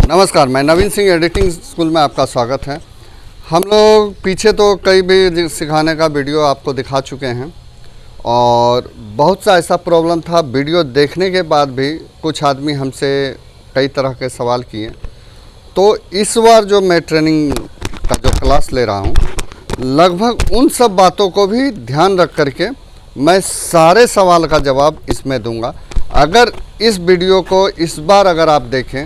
नमस्कार, मैं नवीन Singh editing school में आपका स्वागत है। हम लोग पीछे तो कई भी सिखाने का वीडियो आपको दिखा चुके हैं और बहुत सा ऐसा प्रॉब्लम था। वीडियो देखने के बाद भी कुछ आदमी हमसे कई तरह के सवाल किए, तो इस बार जो मैं ट्रेनिंग का जो क्लास ले रहा हूँ, लगभग उन सब बातों को भी ध्यान रख करके मैं सारे सवाल का जवाब इसमें दूंगा। अगर इस वीडियो को इस बार अगर आप देखें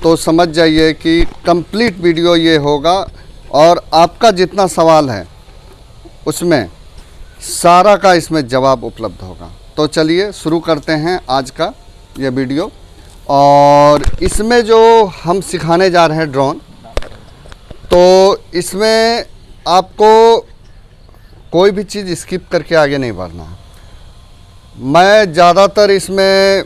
तो समझ जाइए कि कंप्लीट वीडियो ये होगा और आपका जितना सवाल है उसमें सारा का इसमें जवाब उपलब्ध होगा। तो चलिए शुरू करते हैं आज का ये वीडियो। और इसमें जो हम सिखाने जा रहे हैं ड्रोन, तो इसमें आपको कोई भी चीज़ स्किप करके आगे नहीं बढ़ना है। मैं ज़्यादातर इसमें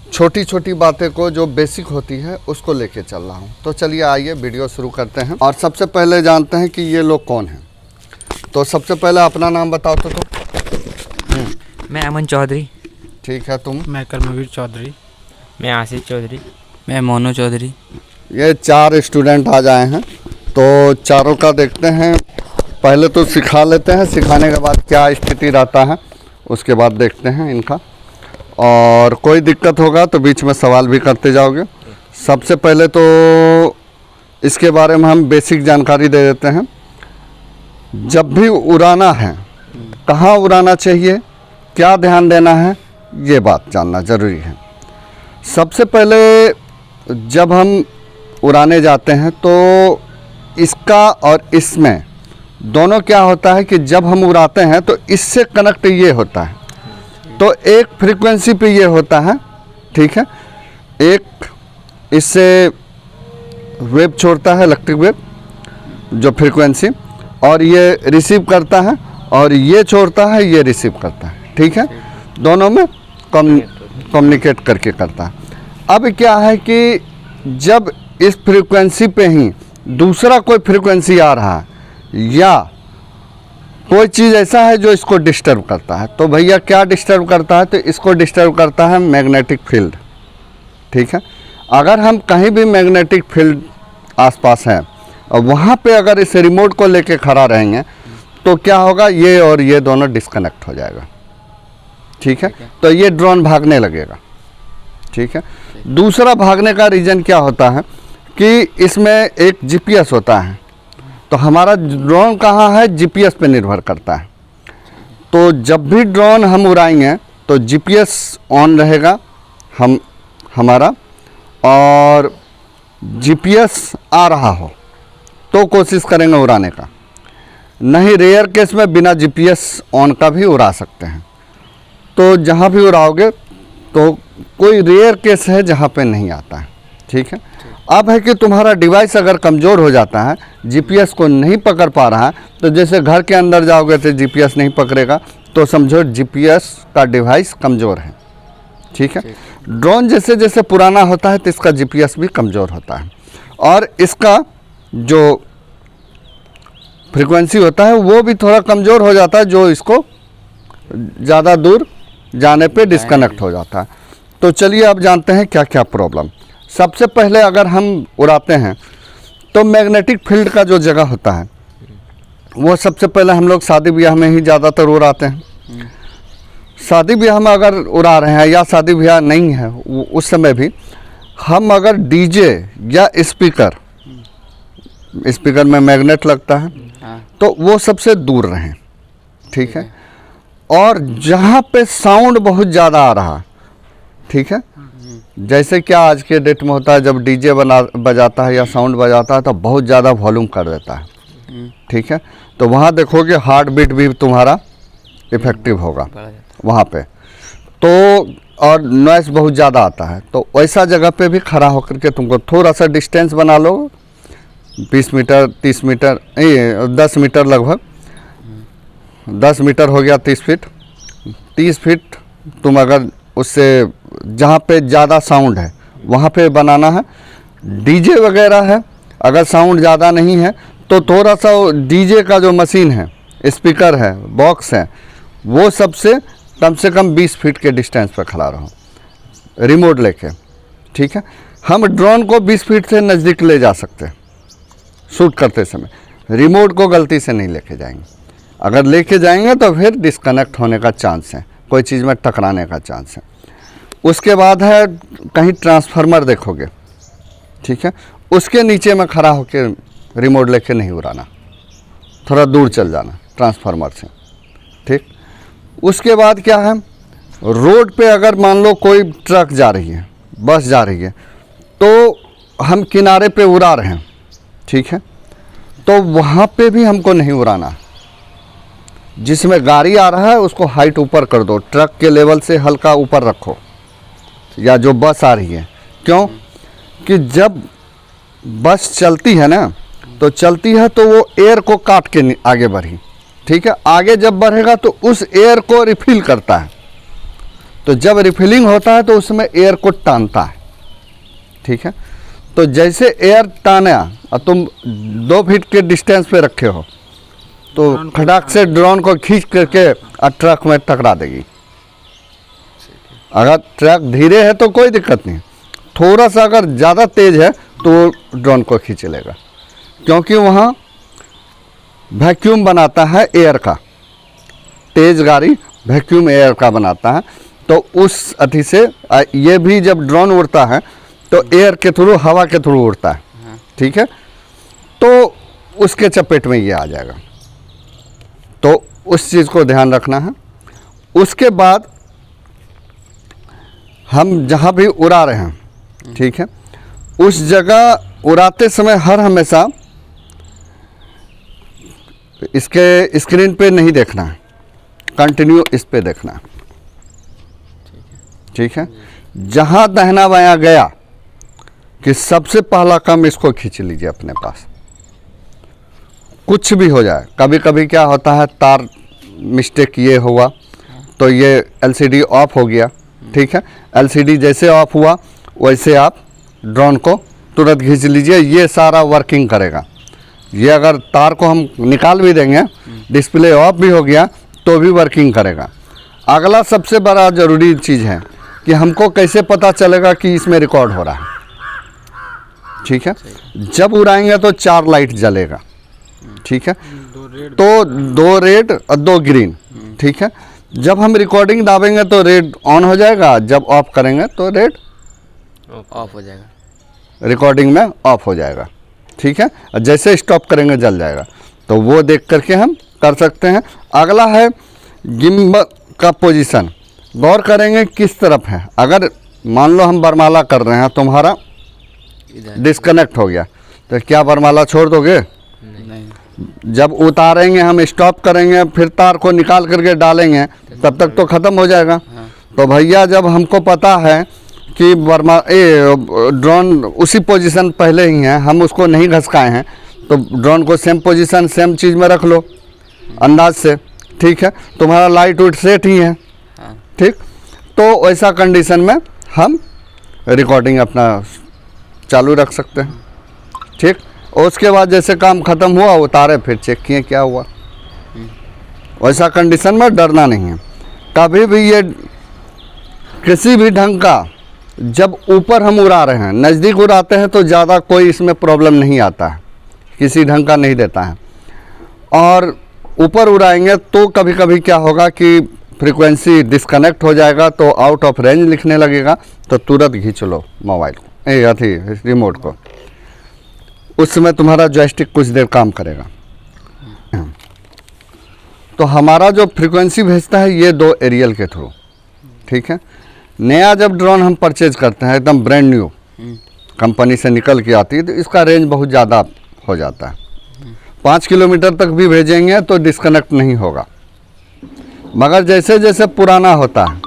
छोटी छोटी बातें को जो बेसिक होती है उसको लेके चल रहा हूँ। तो चलिए आइए वीडियो शुरू करते हैं। और सबसे पहले जानते हैं कि ये लोग कौन हैं। तो सबसे पहले अपना नाम बताओ तो मैं अमन चौधरी। ठीक है, तुम? मैं कर्मवीर चौधरी। मैं आशीष चौधरी। मैं मोनू चौधरी। ये 4 स्टूडेंट आ जाए हैं, तो चारों का देखते हैं। पहले तो सिखा लेते हैं, सिखाने के बाद क्या स्थिति रहता है उसके बाद देखते हैं इनका। और कोई दिक्कत होगा तो बीच में सवाल भी करते जाओगे। सबसे पहले तो इसके बारे में हम बेसिक जानकारी दे देते हैं। जब भी उड़ाना है, कहाँ उड़ाना चाहिए, क्या ध्यान देना है, ये बात जानना ज़रूरी है। सबसे पहले जब हम उड़ाने जाते हैं तो इसका और इसमें दोनों क्या होता है कि जब हम उड़ाते हैं तो इससे कनेक्ट ये होता है, तो एक फ्रीक्वेंसी पे ये होता है, ठीक है। एक इससे वेव छोड़ता है, इलेक्ट्रिक वेव जो फ्रीक्वेंसी, और ये रिसीव करता है, और ये छोड़ता है, ये रिसीव करता है, ठीक है। दोनों में कम्युनिकेट करके करता है। अब क्या है कि जब इस फ्रीक्वेंसी पे ही दूसरा कोई फ्रीक्वेंसी आ रहा है या कोई चीज़ ऐसा है जो इसको डिस्टर्ब करता है, तो भैया क्या डिस्टर्ब करता है, तो इसको डिस्टर्ब करता है मैग्नेटिक फील्ड, ठीक है। अगर हम कहीं भी मैग्नेटिक फील्ड आसपास है और वहाँ पे अगर इस रिमोट को लेके खड़ा रहेंगे तो क्या होगा, ये और ये दोनों डिस्कनेक्ट हो जाएगा, ठीक है। तो ये ड्रोन भागने लगेगा, ठीक है। दूसरा भागने का रीज़न क्या होता है कि इसमें एक जीपीएस होता है, तो हमारा ड्रोन कहाँ है जीपीएस पे निर्भर करता है। तो जब भी ड्रोन हम उड़ाएंगे तो जीपीएस ऑन रहेगा हमारा, और जीपीएस आ रहा हो तो कोशिश करेंगे उड़ाने का। नहीं, रेयर केस में बिना जीपीएस ऑन का भी उड़ा सकते हैं। तो जहाँ भी उड़ाओगे तो कोई रेयर केस है जहाँ पे नहीं आता है, ठीक है। अब है कि तुम्हारा डिवाइस अगर कमज़ोर हो जाता है, जीपीएस को नहीं पकड़ पा रहा है, तो जैसे घर के अंदर जाओगे तो जीपीएस नहीं पकड़ेगा, तो समझो जीपीएस का डिवाइस कमज़ोर है, ठीक है। ड्रोन जैसे जैसे पुराना होता है तो इसका जीपीएस भी कमज़ोर होता है, और इसका जो फ्रीक्वेंसी होता है वो भी थोड़ा कमज़ोर हो जाता है, जो इसको ज़्यादा दूर जाने पे डिस्कनेक्ट हो जाता है। तो चलिए अब जानते हैं क्या क्या प्रॉब्लम। सबसे पहले अगर हम उड़ाते हैं तो मैग्नेटिक फील्ड का जो जगह होता है वो सबसे पहले हम लोग शादी ब्याह में ही ज़्यादातर उड़ाते हैं। शादी ब्याह में अगर उड़ा रहे हैं या शादी ब्याह नहीं है उस समय भी हम अगर डीजे या स्पीकर में मैग्नेट लगता है तो वो सबसे दूर रहें, ठीक है। और जहाँ पे साउंड बहुत ज़्यादा आ रहा, ठीक है, जैसे क्या आज के डेट में होता है, जब डीजे बजाता है या साउंड बजाता है तो बहुत ज़्यादा वॉल्यूम कर देता है, ठीक है। तो वहाँ देखोगे हार्ट बीट भी तुम्हारा इफेक्टिव होगा वहाँ पे, तो और नॉइस बहुत ज़्यादा आता है। तो वैसा जगह पे भी खड़ा होकर के तुमको थोड़ा सा डिस्टेंस बना लो, 20 मीटर 30 मीटर 10 मीटर लगभग, 10 मीटर हो गया 30 फीट। 30 फीट तुम अगर उससे जहाँ पे ज़्यादा साउंड है वहाँ पे बनाना है। डीजे वगैरह है, अगर साउंड ज़्यादा नहीं है तो थोड़ा सा डीजे का जो मशीन है, स्पीकर है, बॉक्स है, वो सबसे कम 20 फीट के डिस्टेंस पर खड़ा रहो रिमोट लेके, ठीक है। हम ड्रोन को 20 फीट से नज़दीक ले जा सकते हैं शूट करते समय, रिमोट को गलती से नहीं लेके जाएंगे। अगर लेके जाएंगे तो फिर डिस्कनेक्ट होने का चांस है, कोई चीज़ में टकराने का चांस है। उसके बाद है कहीं ट्रांसफार्मर देखोगे, ठीक है, उसके नीचे में खड़ा होकर रिमोट लेके नहीं उड़ाना, थोड़ा दूर चल जाना ट्रांसफार्मर से, ठीक। उसके बाद क्या है, रोड पे अगर मान लो कोई ट्रक जा रही है, बस जा रही है, तो हम किनारे पे उड़ा रहे हैं, ठीक है, तो वहाँ पे भी हमको नहीं उड़ाना। जिसमें गाड़ी आ रहा है उसको हाइट ऊपर कर दो, ट्रक के लेवल से हल्का ऊपर रखो, या जो बस आ रही है। क्यों कि जब बस चलती है ना, तो चलती है तो वो एयर को काट के आगे बढ़ी, ठीक है। आगे जब बढ़ेगा तो उस एयर को रिफिल करता है, तो जब रिफिलिंग होता है तो उसमें एयर को टानता है, ठीक है। तो जैसे एयर टाना और तुम 2 फीट के डिस्टेंस पे रखे हो, तो खटाक से ड्रोन को खींच करके और ट्रक में टकरा देगी। अगर ट्रक धीरे है तो कोई दिक्कत नहीं, थोड़ा सा अगर ज़्यादा तेज़ है तो ड्रोन को खींच लेगा, क्योंकि वहाँ वैक्यूम बनाता है एयर का, तेज़ गाड़ी वैक्यूम एयर का बनाता है। तो उस अति से ये भी जब ड्रोन उड़ता है तो एयर के थ्रू, हवा के थ्रू उड़ता है, ठीक है, तो उसके चपेट में ये आ जाएगा। तो उस चीज़ को ध्यान रखना है। उसके बाद हम जहाँ भी उड़ा रहे हैं, ठीक है, उस जगह उड़ाते समय हर हमेशा इसके स्क्रीन पे नहीं देखना है, कंटिन्यू इस पे देखना है, ठीक है। जहाँ दाहिना बायां गया कि सबसे पहला काम इसको खींच लीजिए अपने पास, कुछ भी हो जाए। कभी कभी क्या होता है, तार मिस्टेक ये हुआ तो ये एलसीडी ऑफ हो गया, ठीक है। एलसीडी जैसे ऑफ हुआ वैसे आप ड्रोन को तुरंत खींच लीजिए, ये सारा वर्किंग करेगा। ये अगर तार को हम निकाल भी देंगे, डिस्प्ले ऑफ भी हो गया तो भी वर्किंग करेगा। अगला सबसे बड़ा ज़रूरी चीज़ है कि हमको कैसे पता चलेगा कि इसमें रिकॉर्ड हो रहा है, ठीक है। जब उड़ाएंगे तो 4 लाइट जलेगा, ठीक है, तो 2 रेड और 2 ग्रीन, ठीक है। जब हम रिकॉर्डिंग दाबेंगे तो रेड ऑन हो जाएगा, जब ऑफ करेंगे तो रेड ऑफ हो जाएगा, रिकॉर्डिंग में ऑफ हो जाएगा, ठीक है। और जैसे स्टॉप करेंगे जल जाएगा। तो वो देख करके हम कर सकते हैं। अगला है गिम्बल का पोजीशन, गौर करेंगे किस तरफ है। अगर मान लो हम बरमाला कर रहे हैं, तुम्हारा डिस्कनेक्ट हो गया, तो क्या बरमाला छोड़ दोगे? नहीं। जब उतारेंगे हम, स्टॉप करेंगे, फिर तार को निकाल करके डालेंगे, तब तक तो ख़त्म हो जाएगा। तो भैया जब हमको पता है कि ड्रोन उसी पोजीशन पहले ही है, हम उसको नहीं घसकाए हैं, तो ड्रोन को सेम पोजीशन सेम चीज़ में रख लो अंदाज से, ठीक है। तुम्हारा लाइट उट सेट ही है, ठीक। तो ऐसा कंडीशन में हम रिकॉर्डिंग अपना चालू रख सकते हैं, ठीक। और उसके बाद जैसे काम ख़त्म हुआ, उतारे, फिर चेक किए क्या हुआ। वैसा कंडीशन में डरना नहीं है कभी भी। ये किसी भी ढंग का, जब ऊपर हम उड़ा रहे हैं, नज़दीक उड़ाते हैं तो ज़्यादा कोई इसमें प्रॉब्लम नहीं आता है, किसी ढंग का नहीं देता है। और ऊपर उड़ाएंगे तो कभी कभी क्या होगा कि फ्रीक्वेंसी डिस्कनेक्ट हो जाएगा, तो आउट ऑफ रेंज लिखने लगेगा, तो तुरंत खींच लो मोबाइल को, रिमोट को। उस समय तुम्हारा जॉयस्टिक कुछ देर काम करेगा। तो हमारा जो फ्रीक्वेंसी भेजता है ये 2 एरियल के थ्रू, ठीक है। नया जब ड्रोन हम परचेज करते हैं, एकदम ब्रांड न्यू कंपनी से निकल के आती है, तो इसका रेंज बहुत ज़्यादा हो जाता है। 5 किलोमीटर तक भी भेजेंगे तो डिस्कनेक्ट नहीं होगा। मगर जैसे जैसे पुराना होता है,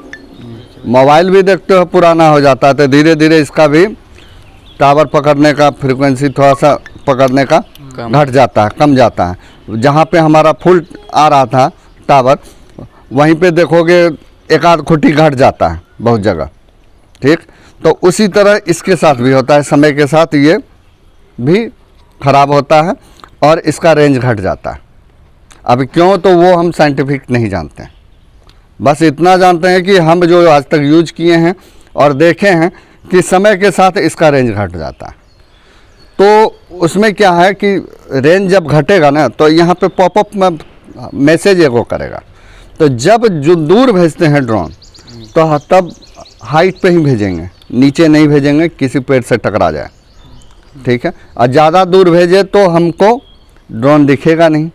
मोबाइल भी देखते हो पुराना हो जाता है, तो धीरे धीरे इसका भी टावर पकड़ने का, फ्रीक्वेंसी थोड़ा सा पकड़ने का घट जाता है, कम जाता है। जहाँ पे हमारा फुल आ रहा था टावर, वहीं पे देखोगे एक आध खुटी घट जाता है बहुत जगह, ठीक। तो उसी तरह इसके साथ भी होता है, समय के साथ ये भी ख़राब होता है और इसका रेंज घट जाता है। अब क्यों, तो वो हम साइंटिफिक नहीं जानते हैं। बस इतना जानते हैं कि हम जो आज तक यूज किए हैं और देखे हैं कि समय के साथ इसका रेंज घट जाता है। तो उसमें क्या है कि रेंज जब घटेगा ना तो यहाँ पे पॉपअप में मैसेज एगो करेगा। तो जब जो दूर भेजते हैं ड्रोन तो तब हाइट पे ही भेजेंगे, नीचे नहीं भेजेंगे किसी पेड़ से टकरा जाए, ठीक है। और ज़्यादा दूर भेजे तो हमको ड्रोन दिखेगा नहीं।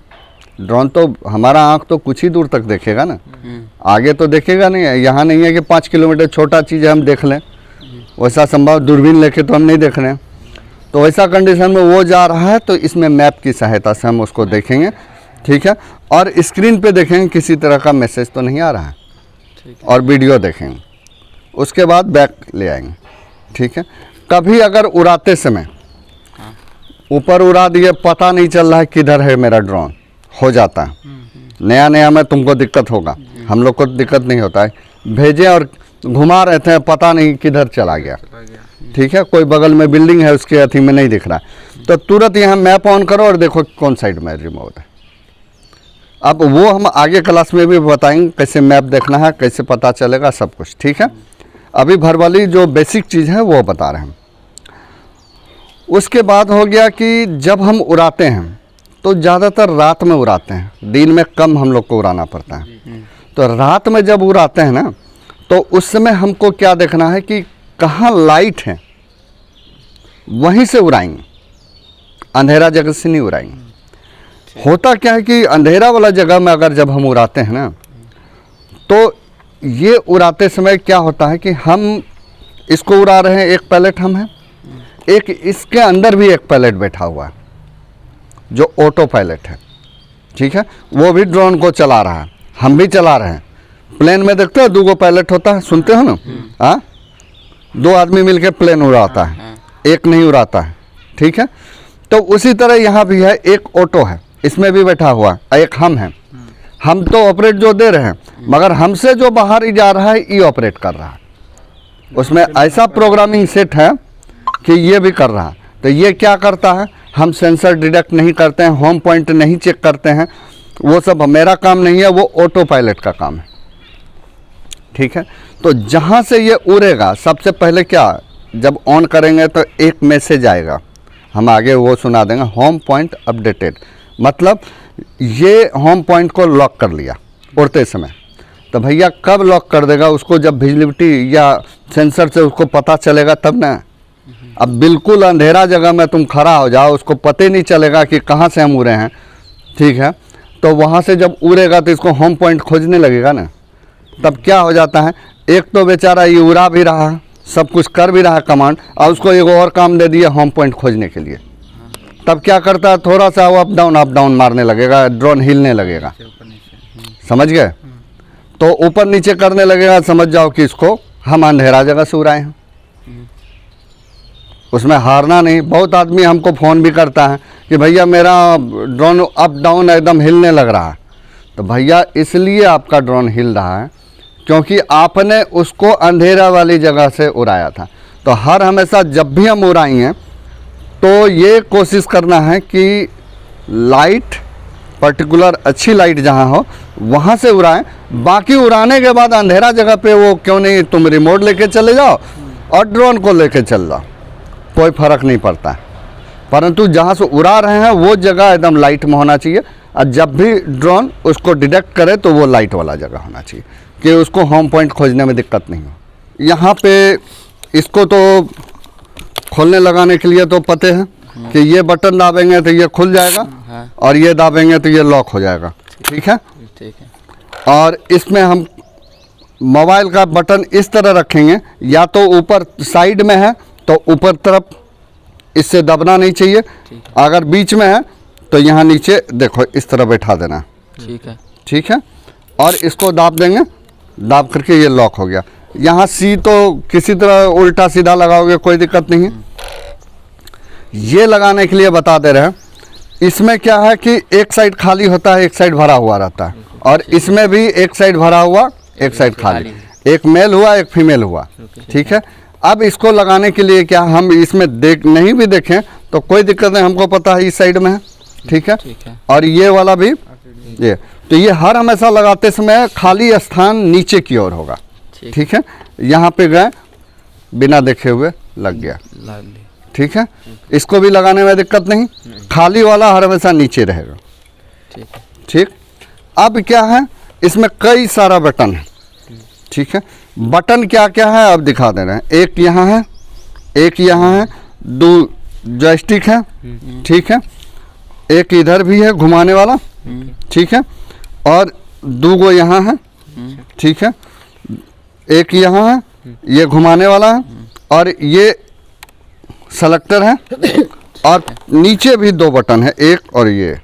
ड्रोन तो हमारा आँख तो कुछ ही दूर तक देखेगा ना, आगे तो देखेगा नहीं। यहाँ नहीं है कि 5 किलोमीटर छोटा चीज़ है हम देख लें, वैसा संभव दूरबीन लेके तो हम नहीं देख रहे हैं। तो वैसा कंडीशन में वो जा रहा है तो इसमें मैप की सहायता से हम उसको देखेंगे, ठीक है। और स्क्रीन पे देखेंगे किसी तरह का मैसेज तो नहीं आ रहा है, और वीडियो देखेंगे, उसके बाद बैक ले आएंगे, ठीक है। कभी अगर उड़ाते समय ऊपर उड़ा दिए, पता नहीं चल रहा है किधर है मेरा ड्रोन, हो जाता है। नया नया में तुमको दिक्कत होगा, हम लोग को दिक्कत नहीं होता है। भेजे और घुमा रहे थे, पता नहीं किधर चला गया, ठीक है। कोई बगल में बिल्डिंग है उसके अथी में नहीं दिख रहा है, तो तुरंत यहाँ मैप ऑन करो और देखो कौन साइड में रिमोट है। अब वो हम आगे क्लास में भी बताएंगे कैसे मैप देखना है, कैसे पता चलेगा, सब कुछ, ठीक है। अभी भरवाली जो बेसिक चीज़ है वो बता रहे हैं। उसके बाद हो गया कि जब हम उड़ाते हैं तो ज़्यादातर रात में उड़ाते हैं, दिन में कम हम लोग को उड़ाना पड़ता है। तो रात में जब उड़ाते हैं ना तो उस समय हमको क्या देखना है कि कहाँ लाइट है वहीं से उड़ाएंगे, अंधेरा जगह से नहीं उड़ाएंगे। होता क्या है कि अंधेरा वाला जगह में अगर जब हम उड़ाते हैं ना तो ये उड़ाते समय क्या होता है कि हम इसको उड़ा रहे हैं, एक पायलट हम हैं, एक इसके अंदर भी एक पायलट बैठा हुआ है जो ऑटो पायलट है, ठीक है। वो भी ड्रोन को चला रहा है, हम भी चला रहे हैं। प्लेन में देखते हो 2 पायलट होता है, सुनते हो ना, हाँ, 2 आदमी मिलकर प्लेन उड़ाता है, एक नहीं उड़ाता है, ठीक है। तो उसी तरह यहाँ भी है, एक ऑटो है, इसमें भी बैठा हुआ है, एक हम हैं। हम तो ऑपरेट जो दे रहे हैं, मगर हमसे जो बाहर ही जा रहा है ये ऑपरेट कर रहा है। उसमें ऐसा प्रोग्रामिंग सेट है कि ये भी कर रहा है। तो ये क्या करता है, हम सेंसर डिटेक्ट नहीं करते हैं, होम पॉइंट नहीं चेक करते हैं, वो सब मेरा काम नहीं है, वो ऑटो पायलट का काम है, ठीक है। तो जहाँ से ये उड़ेगा सबसे पहले क्या, जब ऑन करेंगे तो एक मैसेज आएगा, हम आगे वो सुना देंगे, होम पॉइंट अपडेटेड। मतलब ये होम पॉइंट को लॉक कर लिया उड़ते समय। तो भैया कब लॉक कर देगा उसको, जब विजिबिलिटी या सेंसर से उसको पता चलेगा तब ना। अब बिल्कुल अंधेरा जगह में तुम खड़ा हो जाओ, उसको पता नहीं चलेगा कि कहाँ से हम उड़े हैं, ठीक है। तो वहाँ से जब उड़ेगा तो इसको होम पॉइंट खोजने लगेगा ना। तब क्या हो जाता है, एक तो बेचारा ये उड़ा भी रहा है, सब कुछ कर भी रहा है कमांड, और उसको एक और काम दे दिया होम पॉइंट खोजने के लिए। तब क्या करता है, थोड़ा सा वो अप डाउन मारने लगेगा, ड्रोन हिलने लगेगा, समझ गए। तो ऊपर नीचे करने लगेगा, समझ जाओ कि इसको हम अंधेरा जगह से उड़ाए हैं। उसमें हारना नहीं। बहुत आदमी हमको फ़ोन भी करता है कि भैया मेरा ड्रोन अप डाउन एकदम हिलने लग रहा है। तो भैया इसलिए आपका ड्रोन हिल रहा है क्योंकि आपने उसको अंधेरा वाली जगह से उड़ाया था। तो हर हमेशा जब भी हम उड़ाएंगे तो ये कोशिश करना है कि लाइट पर्टिकुलर अच्छी लाइट जहाँ हो वहाँ से उड़ाएं। बाकी उड़ाने के बाद अंधेरा जगह पे वो क्यों नहीं, तुम रिमोट लेके चले जाओ और ड्रोन को लेके चल जाओ, कोई फ़र्क नहीं पड़ता है। परंतु जहाँ से उड़ा रहे हैं वो जगह एकदम लाइट में होना चाहिए, और जब भी ड्रोन उसको डिटेक्ट करे तो वो लाइट वाला जगह होना चाहिए कि उसको होम पॉइंट खोजने में दिक्कत नहीं हो। यहाँ पे इसको तो खोलने लगाने के लिए तो पते हैं कि ये बटन दाबेंगे तो ये खुल जाएगा, और ये दाबेंगे तो ये लॉक हो जाएगा, ठीक है। और इसमें हम मोबाइल का बटन इस तरह रखेंगे, या तो ऊपर साइड में है तो ऊपर तरफ इससे दबना नहीं चाहिए, अगर बीच में है तो यहाँ नीचे देखो इस तरह बैठा देना, ठीक है, ठीक है। और इसको दाब देंगे, दाब करके ये लॉक हो गया। यहाँ सी तो किसी तरह उल्टा सीधा लगाओगे कोई दिक्कत नहीं है। ये लगाने के लिए बता दे रहे हैं, इसमें क्या है कि एक साइड खाली होता है, एक साइड भरा हुआ रहता है, और इसमें भी एक साइड भरा हुआ एक साइड खाली, एक मेल हुआ एक फीमेल हुआ, ठीक है। अब इसको लगाने के लिए क्या, हम इसमें नहीं भी देखें तो कोई दिक्कत नहीं, हमको पता है इस साइड में है, ठीक है। और ये वाला भी ये, तो ये हर हमेशा लगाते समय खाली स्थान नीचे की ओर होगा, ठीक है। यहाँ पे गए, बिना देखे हुए लग गया। लग गया। ठीक है, इसको भी लगाने में दिक्कत नहीं, खाली वाला हर हमेशा नीचे रहेगा। ठीक है। ठीक, अब क्या है, इसमें कई सारा बटन है। ठीक है, बटन क्या क्या है अब दिखा दे रहे हैं। एक यहाँ है, एक यहाँ है, दो जॉयस्टिक है। ठीक है, एक इधर भी है घुमाने वाला। ठीक है, और दो गो यहाँ है। ठीक है, एक यहाँ है, ये घुमाने वाला है, और ये सेलेक्टर है, और नीचे भी दो बटन है, एक और ये।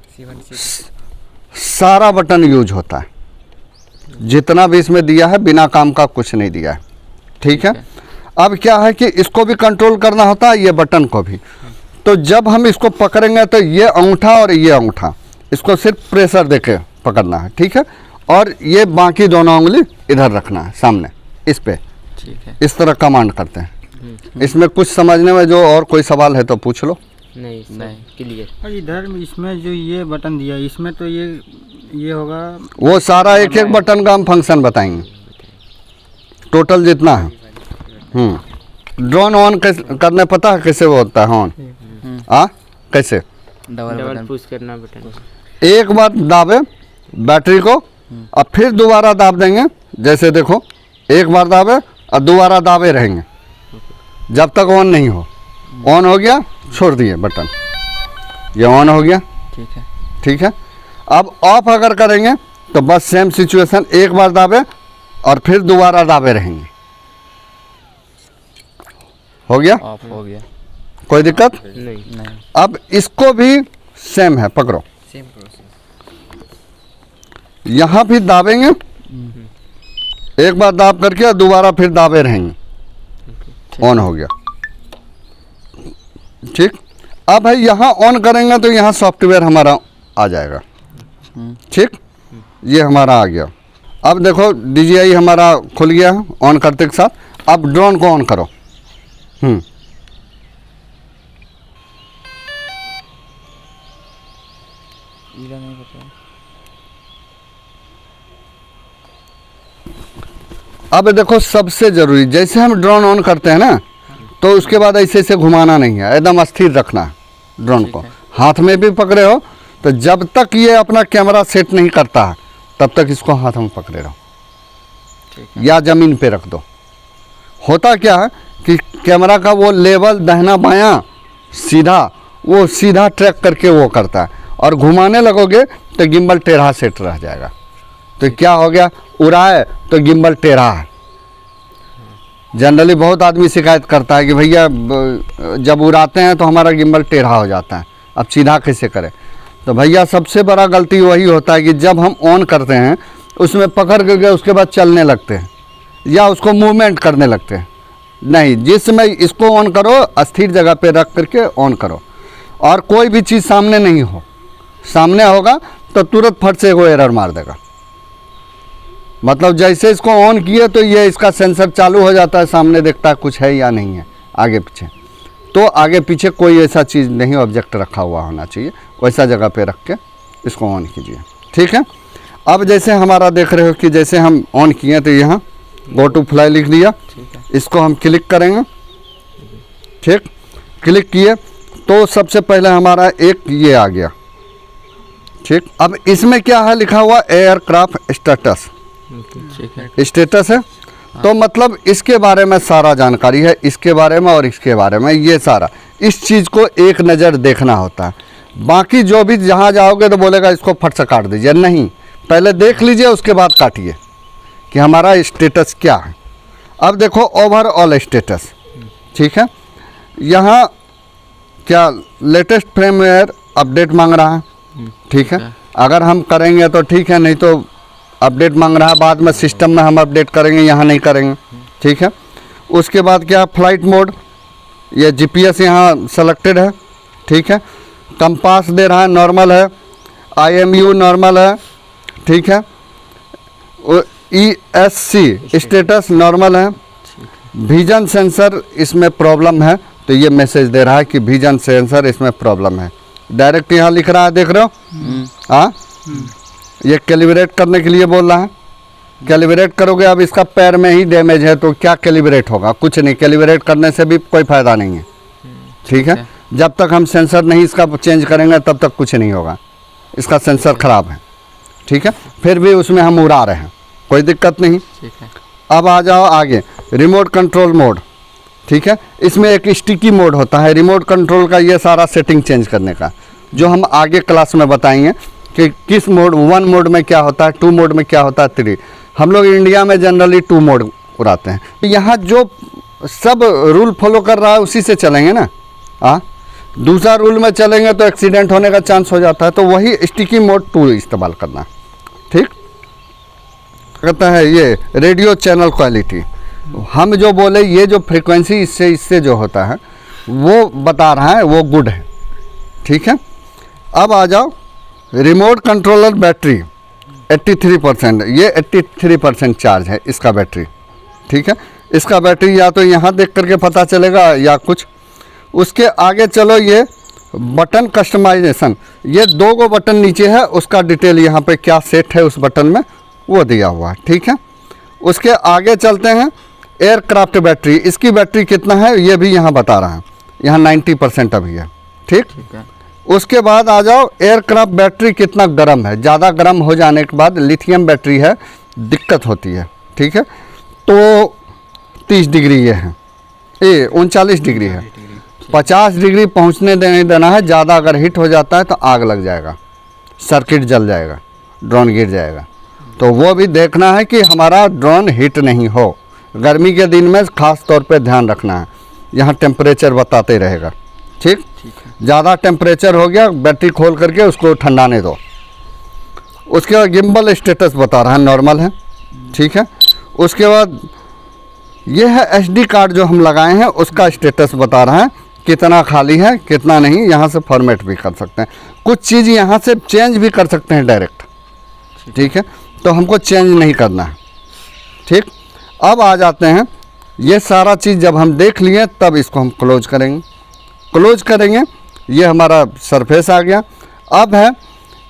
सारा बटन यूज होता है, जितना भी इसमें दिया है बिना काम का कुछ नहीं दिया है। ठीक है, अब क्या है कि इसको भी कंट्रोल करना होता है, ये बटन को भी। तो जब हम इसको पकड़ेंगे तो ये अंगूठा और ये अंगूठा, इसको सिर्फ प्रेशर देके पकड़ना है। ठीक है, और ये बाकी दोनों उंगली इधर रखना है सामने इस पे। ठीक है। इस तरह कमांड करते हैं। इसमें कुछ समझने में जो और कोई सवाल है तो पूछ लो। नहीं क्लियर। और इधर इसमें जो ये बटन दिया है, इसमें तो ये होगा, वो सारा एक एक बटन का हम फंक्शन बताएंगे, टोटल जितना है। ड्रोन ऑन करने पता है कैसे वो होता है ऑन? कैसे? डबल पुश करना बटन। एक बार दाबे बैटरी को, अब फिर दोबारा दाब देंगे। जैसे देखो, एक बार दाबे और दोबारा दाबे रहेंगे जब तक ऑन नहीं हो। ऑन हो गया, छोड़ दिए बटन, ये ऑन हो गया। ठीक है। ठीक है, अब ऑफ अगर करेंगे तो बस सेम सिचुएशन, एक बार दाबे और फिर दोबारा दाबे रहेंगे। हो गया? ऑफ हो गया। कोई दिक्कत नहीं। अब इसको भी सेम है, पकड़ो, सेम प्रोसेस। यहाँ भी दाबेंगे, एक बार दाब करके और दोबारा फिर दाबे रहेंगे। ऑन हो गया। ठीक, अब है यहाँ ऑन करेंगे तो यहाँ सॉफ्टवेयर हमारा आ जाएगा। ठीक, ये हमारा आ गया। अब देखो DJI हमारा खुल गया है ऑन करते के साथ। अब ड्रोन को ऑन करो। अब देखो सबसे जरूरी, जैसे हम ड्रोन ऑन करते हैं ना, तो उसके बाद ऐसे ऐसे घुमाना नहीं है, एकदम स्थिर रखना है ड्रोन को। हाथ में भी पकड़े हो तो जब तक ये अपना कैमरा सेट नहीं करता है तब तक इसको हाथ में पकड़े रहो या ज़मीन पे रख दो। होता क्या है कि कैमरा का वो लेवल दाहिना बायां सीधा, वो सीधा ट्रैक करके वो करता है, और घुमाने लगोगे तो गिम्बल टेढ़ा सेट रह जाएगा। तो क्या हो गया, उड़ाए तो गिम्बल टेढ़ा है। जनरली बहुत आदमी शिकायत करता है कि भैया जब उड़ाते हैं तो हमारा गिम्बल टेढ़ा हो जाता है, अब सीधा कैसे करें? तो भैया सबसे बड़ा गलती वही होता है कि जब हम ऑन करते हैं उसमें पकड़ करके उसके बाद चलने लगते हैं या उसको मूवमेंट करने लगते हैं। नहीं, जिस समय इसको ऑन करो, अस्थिर जगह पे रख करके ऑन करो, और कोई भी चीज़ सामने नहीं हो। सामने होगा तो तुरंत फट से वो एरर मार देगा। मतलब जैसे इसको ऑन किए तो ये इसका सेंसर चालू हो जाता है, सामने देखता है कुछ है या नहीं है आगे पीछे। तो आगे पीछे कोई ऐसा चीज़ नहीं, ऑब्जेक्ट रखा हुआ होना चाहिए, वैसा जगह पे रख के इसको ऑन कीजिए। ठीक है, अब जैसे हमारा देख रहे हो कि जैसे हम ऑन किए तो यहाँ गो टू फ्लाई लिख दिया, इसको हम क्लिक करेंगे। ठीक, क्लिक किए तो सबसे पहले हमारा एक ये आ गया। ठीक, अब इसमें क्या है लिखा हुआ, एयरक्राफ्ट स्टेटस। ठीक है, स्टेटस है तो मतलब इसके बारे में सारा जानकारी है, इसके बारे में और इसके बारे में, ये सारा इस चीज़ को एक नज़र देखना होता है। बाकी जो भी जहाँ जाओगे तो बोलेगा इसको फट से काट दीजिए, नहीं, पहले देख लीजिए उसके बाद काटिए कि हमारा स्टेटस क्या है। अब देखो ओवरऑल स्टेटस। ठीक है, यहाँ क्या लेटेस्ट फर्मवेयर अपडेट मांग रहा है। ठीक है, अगर हम करेंगे तो ठीक है, नहीं तो अपडेट मांग रहा है, बाद में सिस्टम में हम अपडेट करेंगे, यहाँ नहीं करेंगे। ठीक है, उसके बाद क्या, फ्लाइट मोड, ये GPS यहाँ सेलेक्टेड है। ठीक है, कंपास दे रहा है, नॉर्मल है, IMU नॉर्मल है। ठीक है, ESC स्टेटस नॉर्मल है। विजन सेंसर इसमें प्रॉब्लम है, तो ये मैसेज दे रहा है कि विजन सेंसर इसमें प्रॉब्लम है। डायरेक्ट यहाँ लिख रहा है, देख रहे हो? हाँ, ये कैलिब्रेट करने के लिए बोल रहा है। कैलिब्रेट करोगे। अब इसका पैर में ही डैमेज है तो क्या कैलिब्रेट होगा, कुछ नहीं, कैलिब्रेट करने से भी कोई फ़ायदा नहीं है। ठीक है, जब तक हम सेंसर नहीं इसका चेंज करेंगे तब तक कुछ नहीं होगा, इसका सेंसर ख़राब है। ठीक है, फिर भी उसमें हम उड़ा रहे हैं, कोई दिक्कत नहीं। ठीक है। अब आ जाओ आगे, रिमोट कंट्रोल मोड। ठीक है, इसमें एक स्टिकी मोड होता है रिमोट कंट्रोल का, ये सारा सेटिंग चेंज करने का, जो हम आगे क्लास में बताएंगे कि किस मोड, 1 मोड में क्या होता है, 2 मोड में क्या होता है, 3। हम लोग इंडिया में जनरली 2 मोड उड़ाते हैं। यहाँ जो सब रूल फॉलो कर रहा है उसी से चलेंगे ना। हाँ, दूसरा रूल में चलेंगे तो एक्सीडेंट होने का चांस हो जाता है, तो वही स्टिकी मोड 2 इस्तेमाल करना। ठीक, कहता है ये रेडियो चैनल क्वालिटी, हम जो बोले ये जो फ्रीक्वेंसी इससे जो होता है वो बता रहा है, वो गुड है। ठीक है, अब आ जाओ रिमोट कंट्रोलर बैटरी 83%, ये 83% चार्ज है इसका बैटरी। ठीक है, इसका बैटरी या तो यहाँ देख करके पता चलेगा या कुछ। उसके आगे चलो, ये बटन कस्टमाइजेशन, ये 2 गो बटन नीचे है, उसका डिटेल यहाँ पे क्या सेट है उस बटन में वो दिया हुआ है। ठीक है, उसके आगे चलते हैं, एयरक्राफ्ट बैटरी, इसकी बैटरी कितना है ये भी यहाँ बता रहा है, यहाँ 90% अभी है। ठीक, उसके बाद आ जाओ, एयरक्राफ्ट बैटरी कितना गर्म है, ज़्यादा गर्म हो जाने के बाद लिथियम बैटरी है, दिक्कत होती है। ठीक है, तो 30 डिग्री ये है, ये 39 डिग्री है, 50 डिग्री पहुँचने नहीं देना है, ज़्यादा अगर हिट हो जाता है तो आग लग जाएगा, सर्किट जल जाएगा, ड्रोन गिर जाएगा। तो वो भी देखना है कि हमारा ड्रोन हिट नहीं हो। गर्मी के दिन में ख़ास तौर पे ध्यान रखना है, यहाँ टेम्परेचर बताते रहेगा। ठीक, ज़्यादा टेम्परेचर हो गया, बैटरी खोल करके उसको ठंडाने दो। उसके बाद गिम्बल स्टेटस बता रहा है, नॉर्मल है। ठीक है, उसके बाद ये है SD कार्ड जो हम लगाए हैं उसका स्टेटस बता रहा है, कितना खाली है कितना नहीं, यहाँ से फॉर्मेट भी कर सकते हैं, कुछ चीज़ यहाँ से चेंज भी कर सकते हैं डायरेक्ट। ठीक है, तो हमको चेंज नहीं करना है। ठीक, अब आ जाते हैं, ये सारा चीज़ जब हम देख लिए तब इसको हम क्लोज करेंगे। ये हमारा सरफेस आ गया। अब है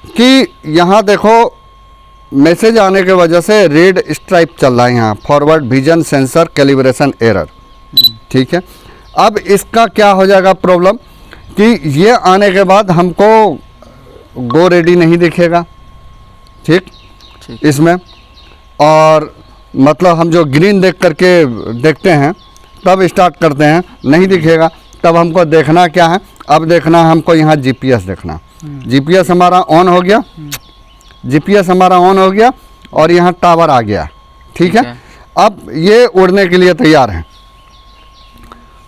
कि यहाँ देखो मैसेज आने के वजह से रेड स्ट्राइप चल रहा है यहाँ, forward vision sensor calibration error. ठीक है, अब इसका क्या हो जाएगा प्रॉब्लम कि ये आने के बाद हमको गो रेडी नहीं दिखेगा। ठीक, इसमें और मतलब हम जो ग्रीन देख करके देखते हैं तब स्टार्ट करते हैं, नहीं दिखेगा, तब हमको देखना क्या है, अब देखना है हमको यहाँ GPS देखना। GPS हमारा ऑन हो गया, GPS हमारा ऑन हो गया और यहाँ टावर आ गया। ठीक है, अब ये उड़ने के लिए तैयार है।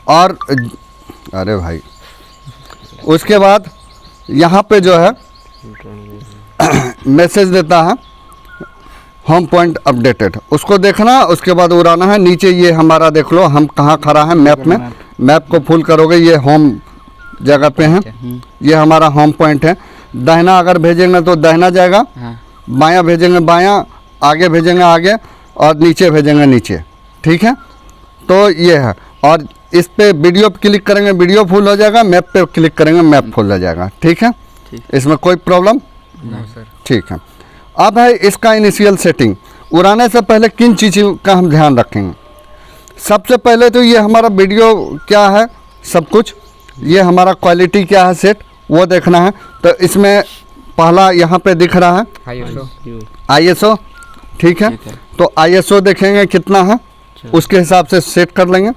और अरे भाई, उसके बाद यहाँ पे जो है मैसेज देता है होम पॉइंट अपडेटेड, उसको देखना, उसके बाद उड़ाना है। नीचे ये हमारा देख लो हम कहाँ खड़ा है मैप में, मैप को फुल करोगे ये होम जगह पे है, ये हमारा होम पॉइंट है। दाहिना अगर भेजेंगे तो दाहिना जाएगा, बायां भेजेंगे बायां, आगे भेजेंगे आगे और नीचे भेजेंगे नीचे। ठीक है, तो ये है। और इस पे वीडियो पे क्लिक करेंगे वीडियो फुल हो जाएगा, मैप पे क्लिक करेंगे मैप फुल हो जाएगा। ठीक है, इसमें कोई प्रॉब्लम नहीं सर। ठीक है, अब है इसका इनिशियल सेटिंग। उड़ाने से पहले किन चीज़ों का हम ध्यान रखेंगे? सबसे पहले तो ये हमारा वीडियो क्या है, सब कुछ, ये हमारा क्वालिटी क्या है सेट, वो देखना है। तो इसमें पहला यहाँ पे दिख रहा है ISO। ठीक है, तो ISO देखेंगे कितना है, उसके हिसाब से सेट कर लेंगे।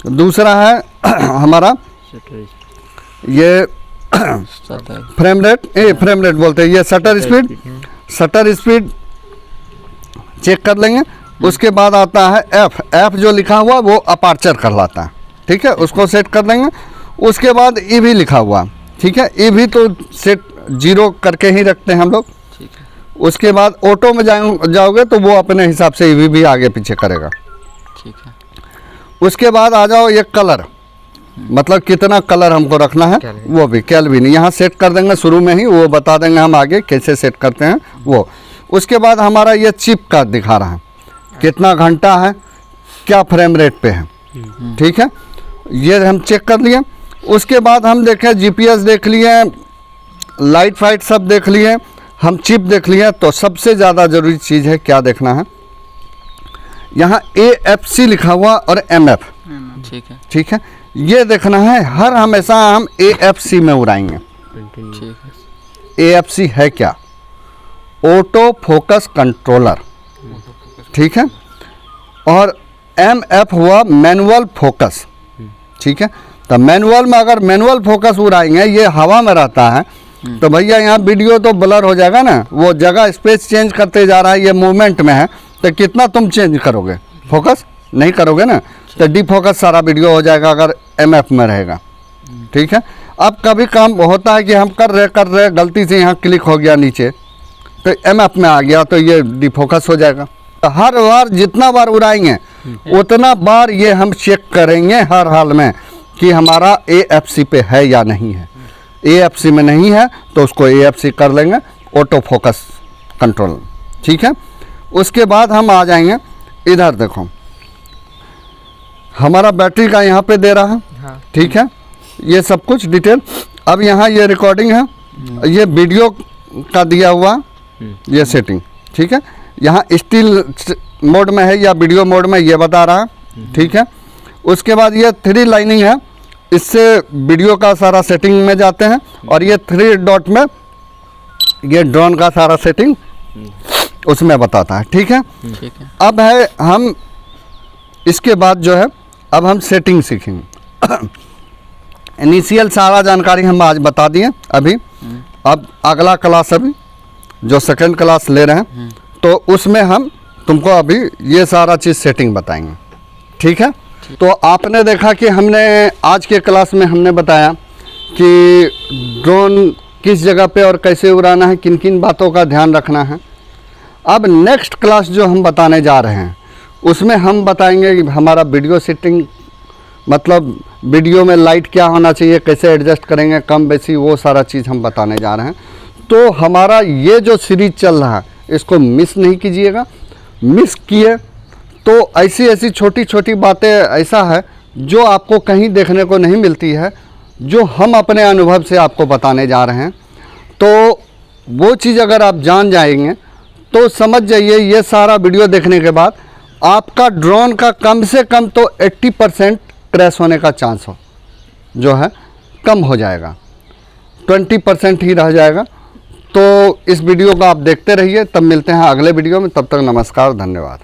दूसरा है हमारा ये फ्रेम रेट बोलते हैं, ये शटर स्पीड चेक कर लेंगे। उसके बाद आता है F जो लिखा हुआ वो अपार्चर कहलाता है। ठीक है, उसको सेट कर लेंगे। उसके बाद EV लिखा हुआ, ठीक है, EV तो सेट 0 करके ही रखते हैं हम लोग। उसके बाद ऑटो में जाओगे तो वो अपने हिसाब से EV भी आगे पीछे करेगा। ठीक है, उसके बाद आ जाओ ये कलर, मतलब कितना कलर हमको रखना है वो भी केल्विन यहाँ सेट कर देंगे शुरू में ही, वो बता देंगे हम आगे कैसे सेट करते हैं वो। उसके बाद हमारा ये चिप का दिखा रहा है कितना घंटा है, क्या फ्रेम रेट पे है। ठीक है, ये हम चेक कर लिए। उसके बाद हम देखें GPS देख लिए, लाइट फाइट सब देख लिए, हम चिप देख लिए। तो सबसे ज़्यादा ज़रूरी चीज़ है क्या देखना है, यहाँ AFC लिखा हुआ और MF, ठीक है। ठीक है। ये देखना है, हर हमेशा हम AFC में उड़ाएंगे। ठीक है। AFC है क्या? ऑटो फोकस कंट्रोलर, ठीक है। और MF हुआ मैनुअल फोकस, ठीक है। तो मैनुअल में अगर मैनुअल फोकस उड़ाएंगे, ये हवा में रहता है, तो भैया यहाँ वीडियो तो ब्लर हो जाएगा ना, वो जगह स्पेस चेंज करते जा रहा है, ये मूवमेंट में है, तो कितना तुम चेंज करोगे? फोकस नहीं करोगे ना, तो डिफोकस सारा वीडियो हो जाएगा अगर MF में रहेगा, ठीक है। अब कभी काम होता है कि हम कर रहे गलती से यहाँ क्लिक हो गया नीचे, तो MF में आ गया, तो ये डिफोकस हो जाएगा। तो हर बार जितना बार उड़ाएंगे उतना बार ये हम चेक करेंगे हर हाल में कि हमारा AFC पे है या नहीं है। AFC में नहीं है तो उसको AFC कर लेंगे, ऑटो फोकस कंट्रोल, ठीक है। उसके बाद हम आ जाएंगे इधर, देखो हमारा बैटरी का यहाँ पे दे रहा है, हाँ। ठीक है, ये सब कुछ डिटेल। अब यहाँ ये रिकॉर्डिंग है, ये वीडियो का दिया हुआ ये सेटिंग, ठीक है। यहाँ स्टिल मोड में है या वीडियो मोड में, ये बता रहा है, ठीक है। उसके बाद ये 3 लाइनिंग है, इससे वीडियो का सारा सेटिंग में जाते हैं, और ये 3 डॉट में ये ड्रोन का सारा सेटिंग उसमें बताता है, ठीक है। ठीक है। अब है हम इसके बाद जो है, अब हम सेटिंग सीखेंगे। इनिशियल सारा जानकारी हम आज बता दिए अभी। अब अगला क्लास अभी जो सेकंड क्लास ले रहे हैं, तो उसमें हम तुमको अभी ये सारा चीज़ सेटिंग बताएंगे, ठीक है। तो आपने देखा कि हमने आज के क्लास में हमने बताया कि ड्रोन किस जगह पे और कैसे उड़ाना है, किन किन बातों का ध्यान रखना है। अब नेक्स्ट क्लास जो हम बताने जा रहे हैं, उसमें हम बताएंगे कि हमारा वीडियो सेटिंग, मतलब वीडियो में लाइट क्या होना चाहिए, कैसे एडजस्ट करेंगे, कम बेसी, वो सारा चीज़ हम बताने जा रहे हैं। तो हमारा ये जो सीरीज चल रहा है, इसको मिस नहीं कीजिएगा। मिस किए तो ऐसी छोटी छोटी बातें ऐसा है जो आपको कहीं देखने को नहीं मिलती है, जो हम अपने अनुभव से आपको बताने जा रहे हैं। तो वो चीज़ अगर आप जान जाएंगे तो समझ जाइए, ये सारा वीडियो देखने के बाद आपका ड्रोन का कम से कम तो 80% क्रैश होने का चांस हो जो है कम हो जाएगा, 20% ही रह जाएगा। तो इस वीडियो को आप देखते रहिए, तब मिलते हैं अगले वीडियो में। तब तक नमस्कार, धन्यवाद।